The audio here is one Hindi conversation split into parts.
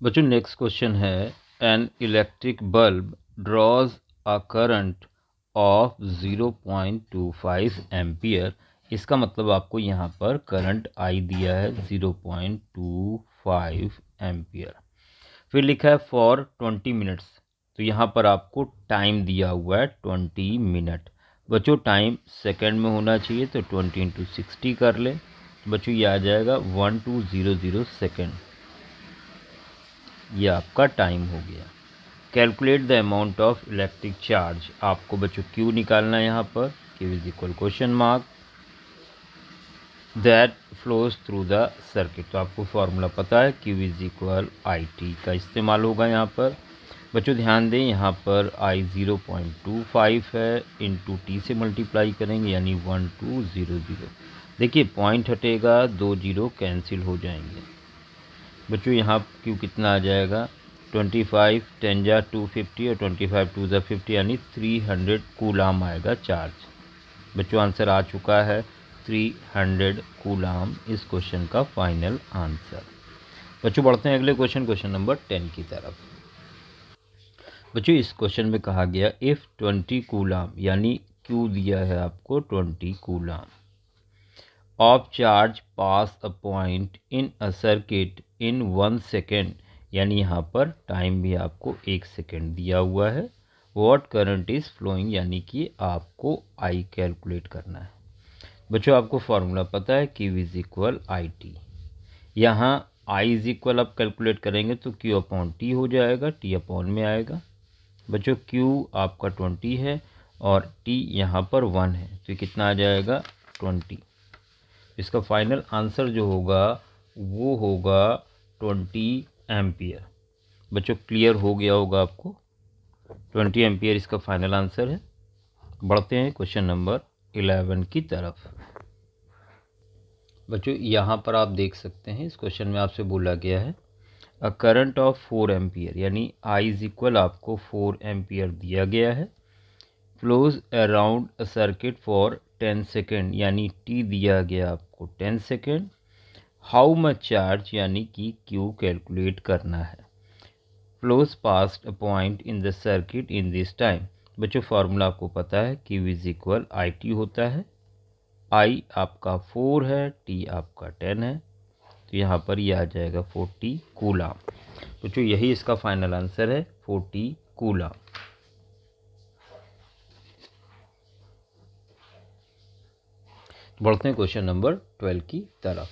बच्चों नेक्स्ट क्वेश्चन है, an electric bulb draws a current of 0.25 ampere. इसका मतलब आपको यहाँ पर करंट आई दिया है 0.25 एम्पियर। फिर लिखा है फॉर 20 मिनट्स, तो यहाँ पर आपको टाइम दिया हुआ है 20 मिनट। बच्चों टाइम सेकंड में होना चाहिए, तो 20 × 60 कर ले। बच्चों ये आ जाएगा 1200 सेकेंड, ये आपका टाइम हो गया। Calculate the amount of electric charge, आपको बच्चों क्यू निकालना है यहाँ पर, Q is equal question mark that flows through the circuit. तो आपको फॉर्मूला पता है, Q is equal I T का इस्तेमाल होगा यहाँ पर। बच्चों ध्यान दें, यहाँ पर आई 0.25 है, इंटू टी से मल्टीप्लाई करेंगे यानी 1200। देखिए पॉइंट हटेगा, 2 0 कैंसिल हो जाएंगे। बच्चों यहाँ क्यू कितना आ जाएगा, 25 10 जा 250 और 25 2 जा 50 यानी 300 कूलाम आएगा चार्ज। बच्चों आंसर आ चुका है 300 कूलाम, इस क्वेश्चन का फाइनल आंसर। बच्चों बढ़ते हैं अगले क्वेश्चन, क्वेश्चन नंबर 10 की तरफ। बच्चों इस क्वेश्चन में कहा गया इफ़ 20 कूलाम, यानी क्यू दिया है आपको 20 coulomb of charge pass a point in a circuit in 1 second, यानी यहाँ पर टाइम भी आपको 1 सेकेंड दिया हुआ है। व्हाट करंट इज़ फ्लोइंग, यानी कि आपको आई कैलकुलेट करना है। बच्चों आपको फॉर्मूला पता है, Q is equal I T. यहाँ आई इज इक्वल आप कैलकुलेट करेंगे तो क्यू अपॉन टी हो जाएगा, टी अपॉन में आएगा। बच्चों क्यू आपका 20 है और टी यहाँ पर 1 है, तो कितना आ जाएगा 20। इसका फाइनल आंसर जो होगा वो होगा 20 एम्पियर। बच्चों क्लियर हो गया होगा आपको, 20 एम्पियर इसका फाइनल आंसर है। बढ़ते हैं क्वेश्चन नंबर 11 की तरफ। बच्चों यहाँ पर आप देख सकते हैं, इस क्वेश्चन में आपसे बोला गया है अ करंट ऑफ 4 एम्पियर, यानी आई इज इक्वल आपको 4 एम्पियर दिया गया है, flows around a circuit for 10 second, यानी टी दिया गया आपको 10 सेकेंड। हाउ मच चार्ज, यानी कि क्यू कैलकुलेट करना है। Flows past a point in the circuit in this time. बच्चों फार्मूला आपको पता है, Q is equal I T होता है। आई आपका 4 है, टी आपका 10 है, तो यहाँ पर ये आ जाएगा 40 कूलाम। बच्चों यही इसका फाइनल आंसर है, 40 कूलाम। बढ़ते हैं क्वेश्चन नंबर 12 की तरफ।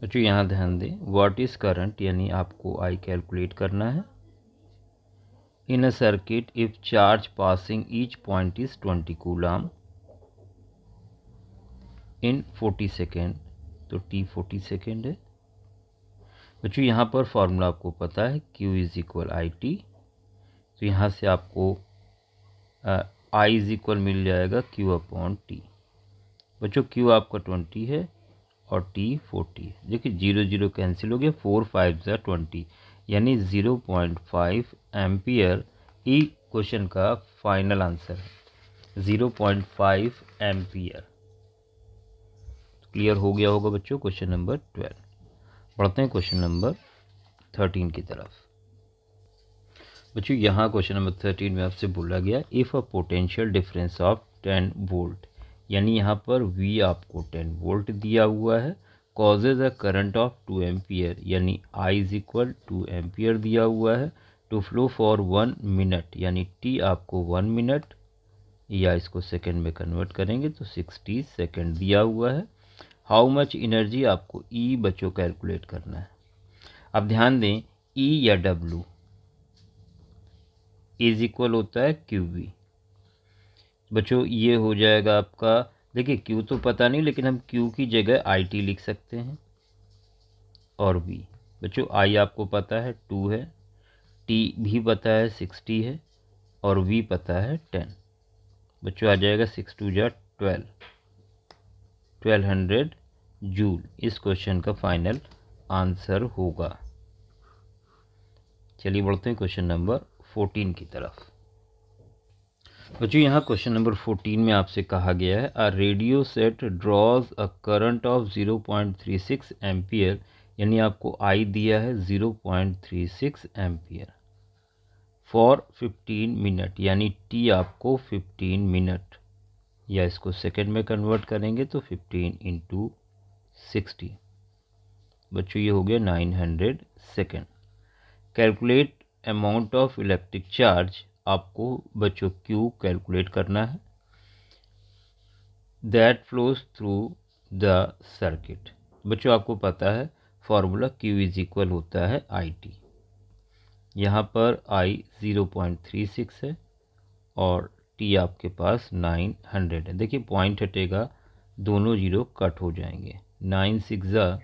बच्चों यहाँ ध्यान दें, व्हाट इज करंट, यानी आपको आई कैलकुलेट करना है। In a circuit if charge passing each point is 20 coulomb in 40 second, तो टी 40 सेकेंड है। बच्चों यहाँ पर फॉर्मूला आपको पता है, Q is equal I T, तो यहाँ से आपको आई इज इक्वल मिल जाएगा क्यू अपॉन टी। बच्चों क्यू आपका 20 है और टी 40 है। देखिए 0 0 कैंसिल हो गया, 4 5 जा 20, यानी 0.5 एम्पियर ई क्वेश्चन का फाइनल आंसर है, 0.5 एम्पियर। क्लियर हो गया होगा बच्चों क्वेश्चन नंबर 12। बढ़ते हैं क्वेश्चन नंबर 13 की तरफ। बच्चों यहाँ क्वेश्चन नंबर 13 में आपसे बोला गया if a potential difference of 10 volt, यानी यहाँ पर V आपको 10 वोल्ट दिया हुआ है, causes a current of 2 ampere, यानी I इज इक्वल 2 एम्पियर दिया हुआ है, टू फ्लो फॉर 1 मिनट, यानी T आपको 1 मिनट, या इसको सेकेंड में कन्वर्ट करेंगे तो 60 सेकेंड दिया हुआ है। हाउ मच एनर्जी, आपको E बच्चों कैलकुलेट करना है। अब ध्यान दें, E या W इज इक्वल होता है क्यू वी। बच्चों ये हो जाएगा आपका, देखिए क्यू तो पता नहीं, लेकिन हम क्यू की जगह आई टी लिख सकते हैं और वी। बच्चों आई आपको पता है 2 है, टी भी पता है 60 है, और वी पता है 10। बच्चों आ जाएगा 6 2 जा 12, 1200 जूल, इस क्वेश्चन का फाइनल आंसर होगा। चलिए बढ़ते हैं क्वेश्चन नंबर 14 की तरफ। बच्चों यहाँ क्वेश्चन नंबर 14 में आपसे कहा गया है a radio set draws a current of 0.36 ampere यानी आपको आई दिया है 0.36 एम्पियर फॉर 15 मिनट, यानी टी आपको 15 मिनट, या इसको सेकेंड में कन्वर्ट करेंगे तो 15 इंटू 60, बच्चों ये हो गया 900 second. Calculate amount of electric charge, आपको बच्चों क्यू कैलकुलेट करना है, that flows through the circuit. बच्चों आपको पता है फॉर्मूला क्यू इज इक्वल होता है आई टी। यहाँ पर आई 0.36 है और टी आपके पास 900 है। देखिए पॉइंट हटेगा, दोनों जीरो कट हो जाएंगे। 9 6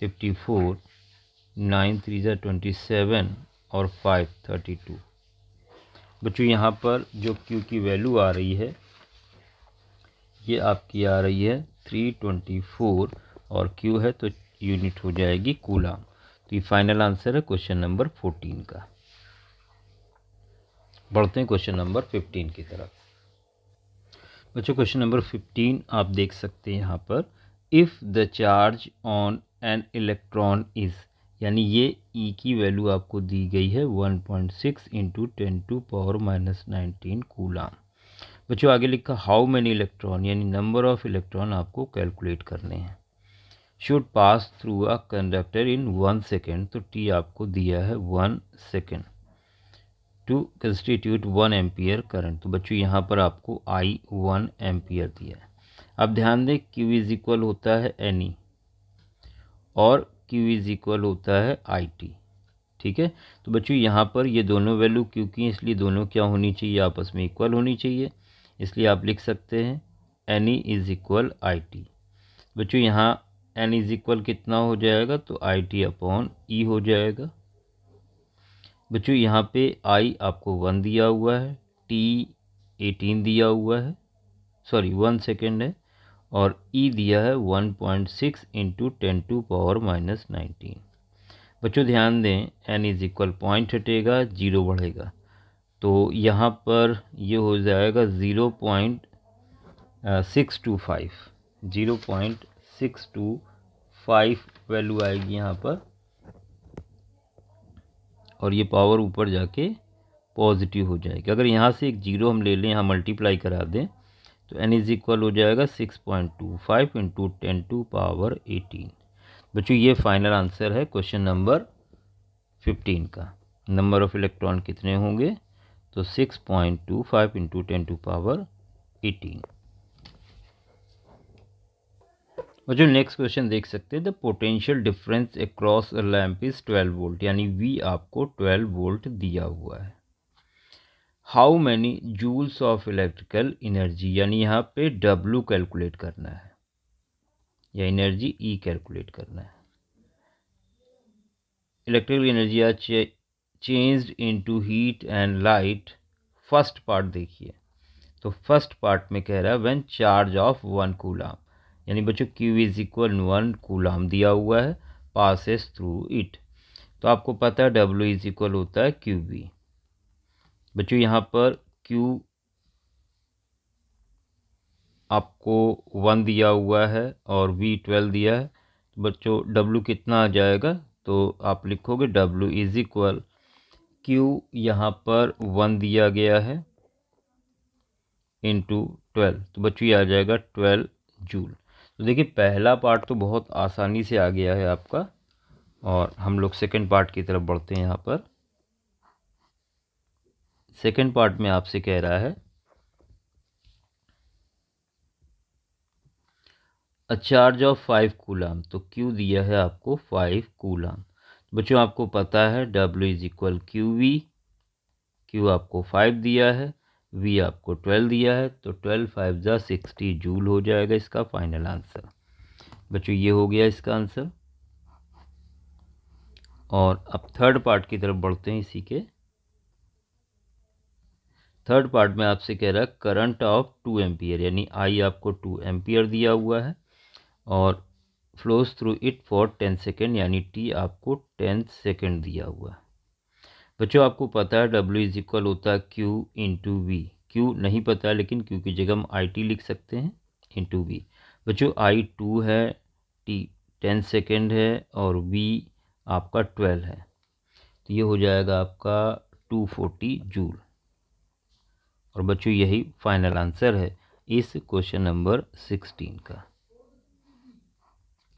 54, 9 3 27 और 5 32। बच्चों यहाँ पर जो Q की वैल्यू आ रही है ये आपकी आ रही है 324 और Q है तो यूनिट हो जाएगी कूलाम। तो ये फाइनल आंसर है क्वेश्चन नंबर 14 का। बढ़ते हैं क्वेश्चन नंबर 15 की तरफ। बच्चों क्वेश्चन नंबर 15 आप देख सकते हैं यहाँ पर, if the charge on an electron is, यानी ये E की वैल्यू आपको दी गई है 1.6 इंटू 10⁻⁻19 कूलाम। बच्चों आगे लिखा हाउ मैनी इलेक्ट्रॉन, यानी नंबर ऑफ इलेक्ट्रॉन आपको कैलकुलेट करने हैं, should pass through a conductor in 1 second, तो टी आपको दिया है 1 second to constitute 1 ampere current. तो बच्चों यहाँ पर आपको आई 1 एम्पियर दिया है। अब ध्यान दें Q इज इक्वल होता है NE और Q इज इक्वल होता है IT, ठीक है। तो बच्चों यहाँ पर ये दोनों वैल्यू Q की, इसलिए दोनों क्या होनी चाहिए, आपस में इक्वल होनी चाहिए, इसलिए आप लिख सकते हैं NE इज इक्वल IT। बच्चों यहाँ N इज इक्वल कितना हो जाएगा, तो IT अपॉन E हो जाएगा। बच्चों यहाँ पे I आपको 1 दिया हुआ है, T 18 दिया हुआ है, सॉरी 1 सेकेंड है, और E दिया है 1.6 इंटू 10⁻⁻19। बच्चों ध्यान दें N इज इक्वल पॉइंट हटेगा, जीरो बढ़ेगा, तो यहाँ पर ये हो जाएगा 0.625 वैल्यू आएगी यहाँ पर, और ये पावर ऊपर जाके पॉजिटिव हो जाएगी। अगर यहाँ से एक जीरो हम ले लें, यहाँ मल्टीप्लाई करा दें, तो n इज इक्वल हो जाएगा 6.25 इंटू 10⁻18। बच्चों ये फाइनल आंसर है क्वेश्चन नंबर 15 का। नंबर ऑफ इलेक्ट्रॉन कितने होंगे, तो 6.25 इंटू 10⁻18। बच्चों नेक्स्ट क्वेश्चन देख सकते हैं, the potential difference across a lamp is 12 volt, यानी V आपको 12 वोल्ट दिया हुआ है। How many joules of electrical energy, यानी यहाँ पे W कैलकुलेट करना है या एनर्जी E कैलकुलेट करना है। Electrical energy are changed into heat and light. First part देखिए, तो फर्स्ट पार्ट में कह रहा है व्हेन चार्ज ऑफ 1 कूलाम, यानी बच्चों Q इज इक्वल 1 कूलाम दिया हुआ है, पासेस थ्रू इट, तो आपको पता है W इज इक्वल होता है QV। बच्चों यहाँ पर Q आपको 1 दिया हुआ है और V 12 दिया है, तो बच्चों W कितना आ जाएगा, तो आप लिखोगे W इज इक्वल Q यहाँ पर 1 दिया गया है इंटू 12, तो बच्चों ये आ जाएगा 12 जूल। तो देखिए पहला पार्ट तो बहुत आसानी से आ गया है आपका, और हम लोग सेकंड पार्ट की तरफ बढ़ते हैं। यहाँ पर सेकंड पार्ट में आपसे कह रहा है अ चार्ज ऑफ 5 कूलाम, तो Q दिया है आपको 5 कूलाम। बच्चों आपको पता है W is equal QV, Q आपको 5 दिया है, V आपको 12 दिया है, तो 12 5 जा 60 जूल हो जाएगा इसका फाइनल आंसर। बच्चों ये हो गया इसका आंसर। और अब थर्ड पार्ट की तरफ बढ़ते हैं। इसी के थर्ड पार्ट में आपसे कह रहा है करंट ऑफ 2 एम्पियर, यानी I आपको 2 एम्पियर दिया हुआ है और flows through it for 10 second, यानी T आपको 10 सेकेंड दिया हुआ है। बच्चों आपको पता है W इज इक्वल होता है Q इंटू V। Q नहीं पता है, लेकिन Q की जगह हम IT लिख सकते हैं इंटू V। बच्चों I 2 है, T 10 सेकेंड है और V आपका 12 है, तो ये हो जाएगा आपका 240 जूल। और बच्चों यही फाइनल आंसर है इस क्वेश्चन नंबर 16 का।